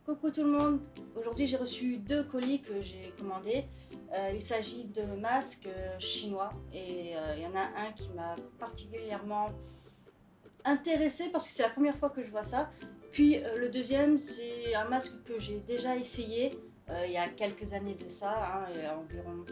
Coucou tout le monde, aujourd'hui j'ai reçu 2 colis que j'ai commandés. Il s'agit de masques chinois et il y en a un qui m'a particulièrement intéressée parce que c'est la première fois que je vois ça. Puis le deuxième, c'est un masque que j'ai déjà essayé il y a quelques années de ça, il y a environ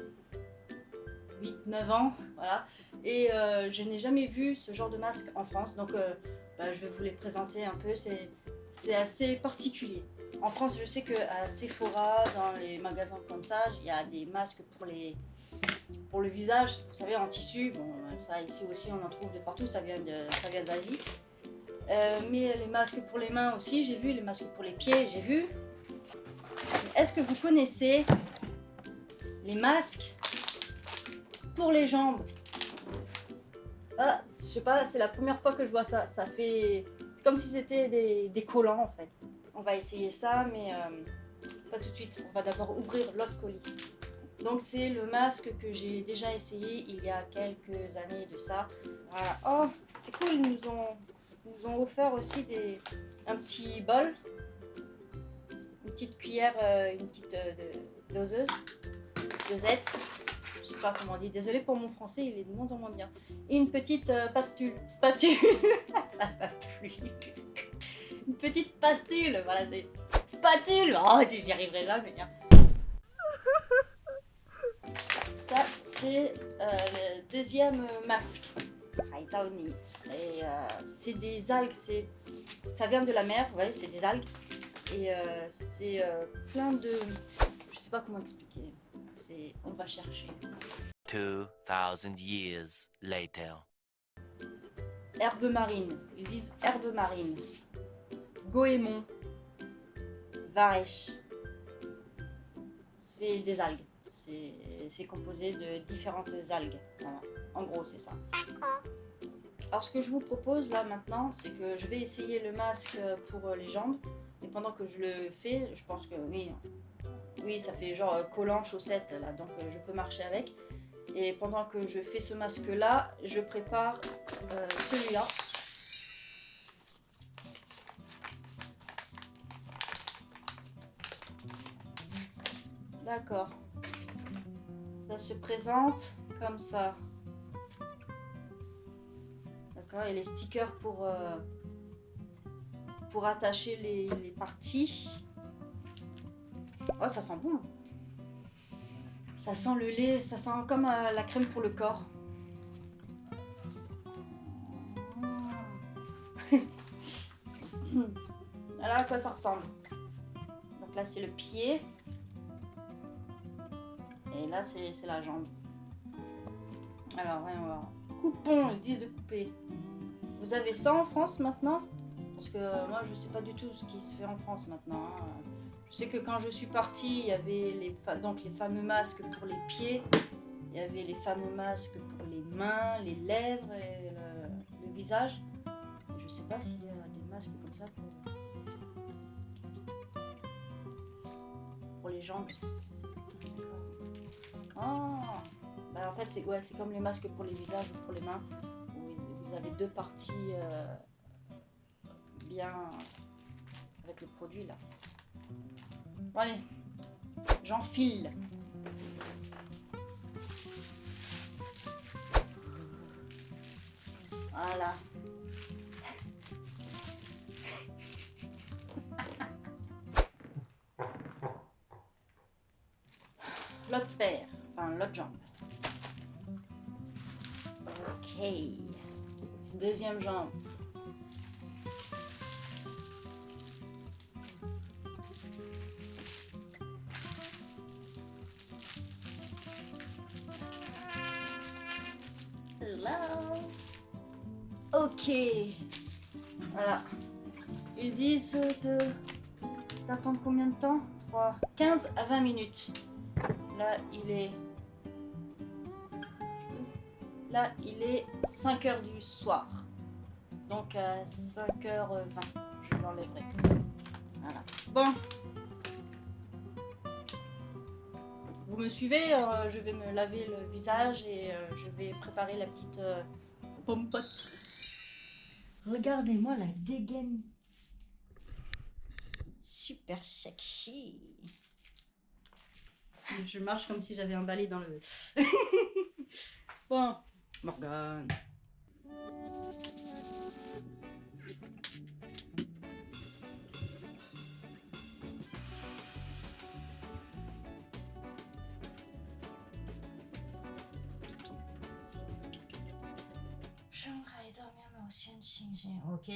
8-9 ans, voilà. Et je n'ai jamais vu ce genre de masque en France, donc je vais vous les présenter un peu, c'est assez particulier. En France, je sais qu'à Sephora, dans les magasins comme ça, il y a des masques pour le visage, vous savez, en tissu. Bon, ça ici aussi, on en trouve de partout, ça vient d'Asie. Mais les masques pour les mains aussi, j'ai vu, les masques pour les pieds, j'ai vu. Est-ce que vous connaissez les masques pour les jambes? Ah, je sais pas, c'est la première fois que je vois ça. C'est comme si c'était des collants en fait. On va essayer ça, mais pas tout de suite. On va d'abord ouvrir l'autre colis. Donc c'est le masque que j'ai déjà essayé il y a quelques années de ça. Voilà. Oh, c'est cool, ils nous ont offert aussi un petit bol, une petite cuillère, une petite dosette. Je sais pas comment on dit, désolée pour mon français, il est de moins en moins bien. Et une petite spatule, ça va plus. Une petite pastule, voilà, c'est spatule. Oh, j'y arriverai jamais. Hein. Ça, c'est le deuxième masque. Haitaoni. Et c'est des algues, ça vient de la mer, ouais, c'est des algues. Et c'est plein de, je sais pas comment expliquer. On va chercher. 2000 years later. Herbe marine, ils disent herbe marine. Goémon, varech. C'est des algues. C'est composé de différentes algues. Voilà. En gros, c'est ça. Alors, ce que je vous propose là maintenant, c'est que je vais essayer le masque pour les jambes. Et pendant que je le fais, je pense que oui, ça fait genre collant, chaussette là, donc je peux marcher avec. Et pendant que je fais ce masque là, je prépare celui-là. D'accord. Ça se présente comme ça. D'accord, et les stickers pour attacher les parties. Oh, ça sent bon. Ça sent le lait, ça sent comme la crème pour le corps. Voilà à quoi ça ressemble. Donc là, c'est le pied. Et là, c'est la jambe. Alors, voyons voir. Coupons, ils disent de couper. Vous avez ça en France maintenant? Parce que moi, je sais pas du tout ce qui se fait en France maintenant. Hein. Je sais que quand je suis partie, il y avait les fameux masques pour les pieds. Il y avait les fameux masques pour les mains, les lèvres et le visage. Je sais pas s'il y a des masques comme ça pour les jambes. Oh, en fait, c'est comme les masques pour les visages ou pour les mains. Vous avez deux parties bien avec le produit là. Bon, allez, j'enfile. Voilà. L'autre paire, enfin l'autre jambe. Ok. Deuxième jambe. Hello. Ok. Voilà. Ils disent d'attendre combien de temps? 15 à 20 minutes. Là, il est 5h du soir. Donc à 5h20, je l'enlèverai. Voilà. Bon. Vous me suivez? Je vais me laver le visage et je vais préparer la petite pompote. Regardez-moi la dégaine. Super. super sexy. Je marche comme si j'avais un balai dans le... Bon, Morgane. J'aimerais dormir mais aussi une chinging. Ok,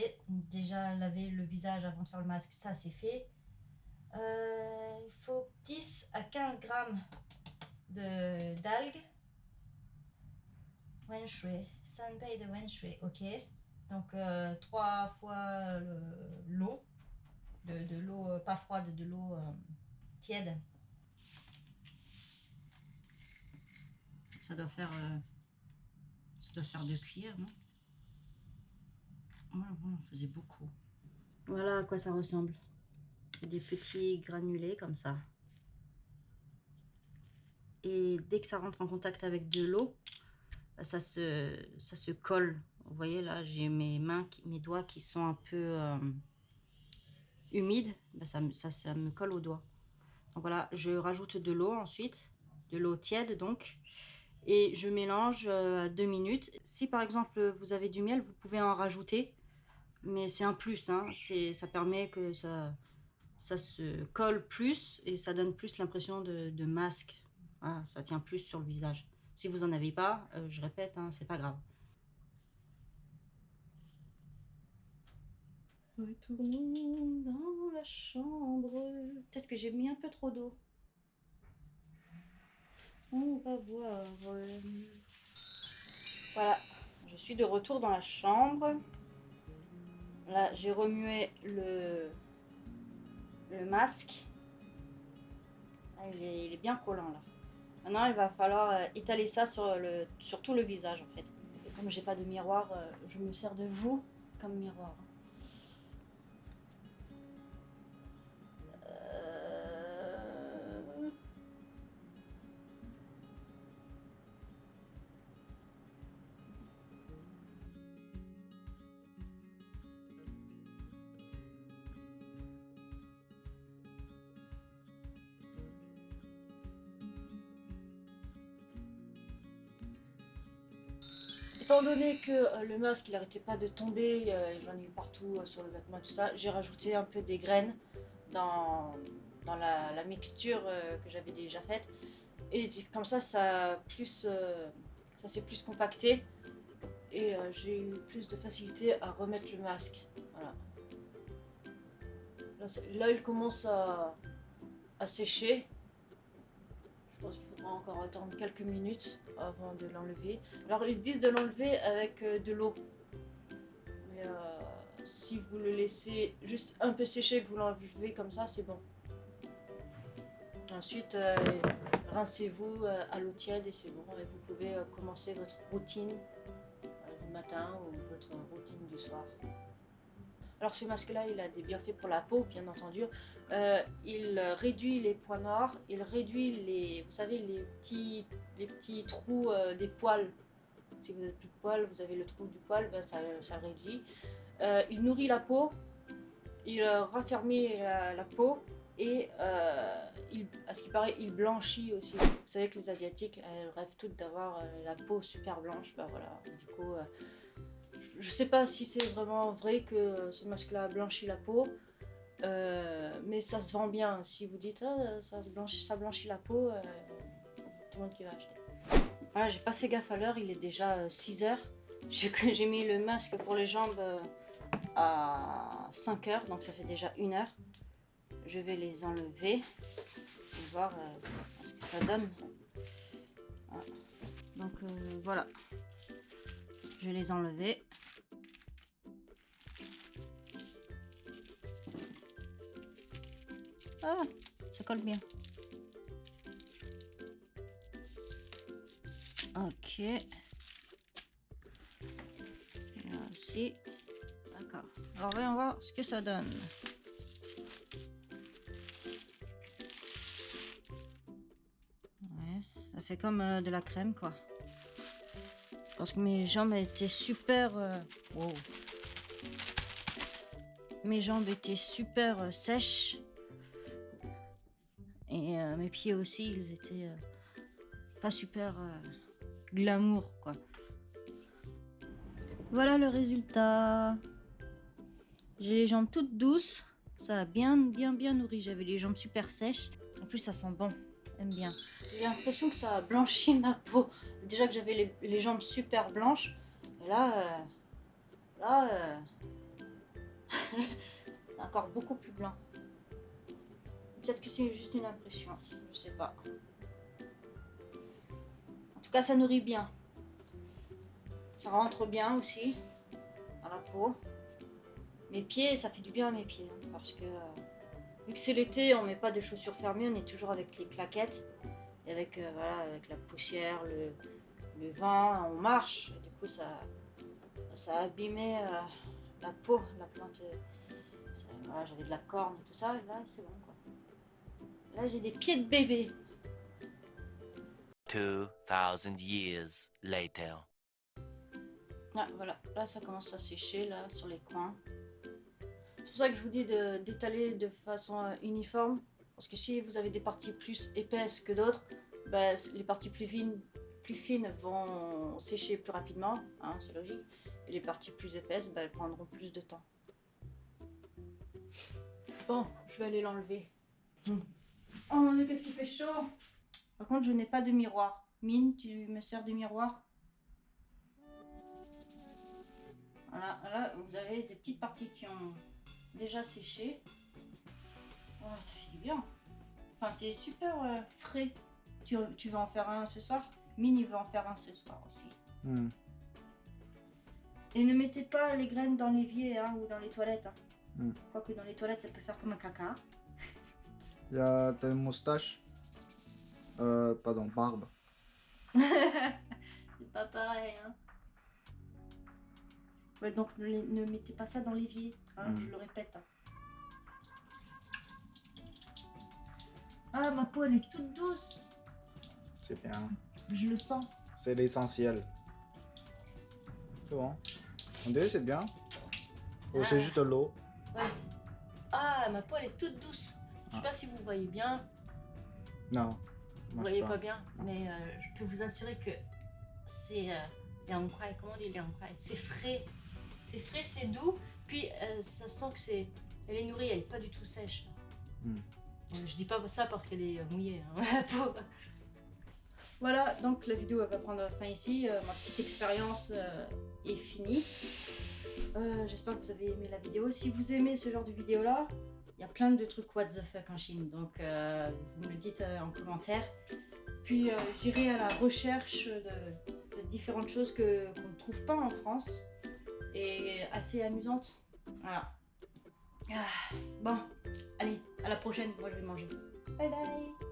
déjà laver le visage avant de faire le masque, ça c'est fait. Il faut 10 à 15 grammes d'algues. Wenshui, Sanpei de Wenshui, ok. Donc 3 fois l'eau, de l'eau pas froide, de l'eau tiède. Ça doit faire 2 cuillères, non? Moi, j'en faisais beaucoup. Voilà à quoi ça ressemble. Des petits granulés comme ça. Et dès que ça rentre en contact avec de l'eau, ça se colle. Vous voyez là, j'ai mes doigts qui sont un peu humides. Ça me colle aux doigts. Donc voilà, je rajoute de l'eau ensuite, de l'eau tiède donc. Et je mélange 2 minutes. Si par exemple vous avez du miel, vous pouvez en rajouter. Mais c'est un plus, hein. Ça permet que ça se colle plus et ça donne plus l'impression de masque. Voilà, ça tient plus sur le visage. Si vous en avez pas, je répète, hein, c'est pas grave. Retournons dans la chambre. Peut-être que j'ai mis un peu trop d'eau. On va voir. Voilà, je suis de retour dans la chambre. Là, j'ai remué le masque. Ah, il est bien collant là. Maintenant, il va falloir étaler ça sur tout le visage en fait. Et comme j'ai pas de miroir, je me sers de vous comme miroir. Étant donné que le masque il n'arrêtait pas de tomber, j'en ai eu partout sur le vêtement, tout ça, j'ai rajouté un peu des graines dans la mixture que j'avais déjà faite. Et comme ça ça s'est plus compacté et j'ai eu plus de facilité à remettre le masque. Voilà. Là il commence à sécher. Je pense qu'il faudra encore attendre quelques minutes avant de l'enlever. Alors ils disent de l'enlever avec de l'eau. Mais si vous le laissez juste un peu sécher, que vous l'enlevez comme ça, c'est bon. Ensuite, rincez-vous à l'eau tiède et c'est bon. Et vous pouvez commencer votre routine du matin ou votre routine du soir. Alors ce masque-là, il a des bienfaits pour la peau, bien entendu. Il réduit les points noirs, il réduit vous savez, les petits trous des poils. Si vous n'avez plus de poils, vous avez le trou du poil, ben ça réduit. Il nourrit la peau, il raffermit la peau et à ce qui paraît, il blanchit aussi. Vous savez que les Asiatiques, elles rêvent toutes d'avoir la peau super blanche. Ben voilà, du coup... je sais pas si c'est vraiment vrai que ce masque-là blanchit la peau, mais ça se vend bien. Si vous dites ça blanchit la peau, tout le monde qui va acheter. Voilà, j'ai pas fait gaffe à l'heure, il est déjà 6h. J'ai mis le masque pour les jambes à 5h, donc ça fait déjà 1h. Je vais les enlever et voir ce que ça donne. Voilà. Donc voilà, je vais les enlever. Ah, ça colle bien. Ok. Merci. D'accord. Alors, voyons voir ce que ça donne. Ouais, ça fait comme de la crème, quoi. Parce que mes jambes étaient super... wow. Mes jambes étaient super sèches. mes pieds aussi, ils étaient pas super glamour, quoi. Voilà le résultat. J'ai les jambes toutes douces. Ça a bien nourri. J'avais les jambes super sèches. En plus, ça sent bon. J'aime bien. J'ai l'impression que ça a blanchi ma peau. Déjà que j'avais les jambes super blanches. Et là, c'est encore beaucoup plus blanc. Peut-être que c'est juste une impression. Je sais pas. En tout cas, ça nourrit bien. Ça rentre bien aussi dans la peau. Mes pieds, ça fait du bien à mes pieds. Parce que vu que c'est l'été, on met pas de chaussures fermées, on est toujours avec les claquettes. Et avec, voilà, avec la poussière, le vent, on marche. Et du coup, ça a abîmé la peau, la plante. Voilà, j'avais de la corne et tout ça. Et là, c'est bon, quoi. Là, j'ai des pieds de bébé. 2000 years later. Ah, voilà, là ça commence à sécher là sur les coins. C'est pour ça que je vous dis d'étaler de façon uniforme, parce que si vous avez des parties plus épaisses que d'autres, bah, les parties plus fines vont sécher plus rapidement, hein, c'est logique, et les parties plus épaisses, bah, elles prendront plus de temps. Bon, je vais aller l'enlever. Oh mon dieu, qu'est-ce qu'il fait chaud! Par contre, je n'ai pas de miroir. Mine, tu me sers de miroir? Voilà, là vous avez des petites parties qui ont déjà séché. Oh, ça fait du bien. Enfin, c'est super frais. Tu vas en faire un ce soir. Mine, il va en faire un ce soir aussi. Et ne mettez pas les graines dans l'évier hein, ou dans les toilettes. Hein. Quoique dans les toilettes, ça peut faire comme un caca. Il y a ta moustache. Pardon, barbe. C'est pas pareil. Hein. Ouais, donc ne mettez pas ça dans l'évier, hein, je le répète. Ah, ma peau elle est toute douce. C'est bien. Je le sens. C'est l'essentiel. C'est bon. On dirait c'est bien. Ou c'est juste de l'eau. Ouais. Ah, ma peau elle est toute douce. Je sais pas si vous voyez bien. Non. Vous voyez pas bien, mais je peux vous assurer que c'est liangkuai, comment on dit liangkuai? C'est frais. C'est frais, c'est doux, puis ça sent que elle est nourrie, elle est pas du tout sèche. Je dis pas ça parce qu'elle est mouillée, hein, la peau. Voilà, donc la vidéo elle va prendre fin ici. Ma petite expérience est finie. J'espère que vous avez aimé la vidéo. Si vous aimez ce genre de vidéo là, il y a plein de trucs what the fuck en Chine, donc vous me le dites en commentaire. Puis j'irai à la recherche de différentes choses qu'on ne trouve pas en France. Et assez amusante. Voilà. Bon, allez, à la prochaine. Moi, je vais manger. Bye bye.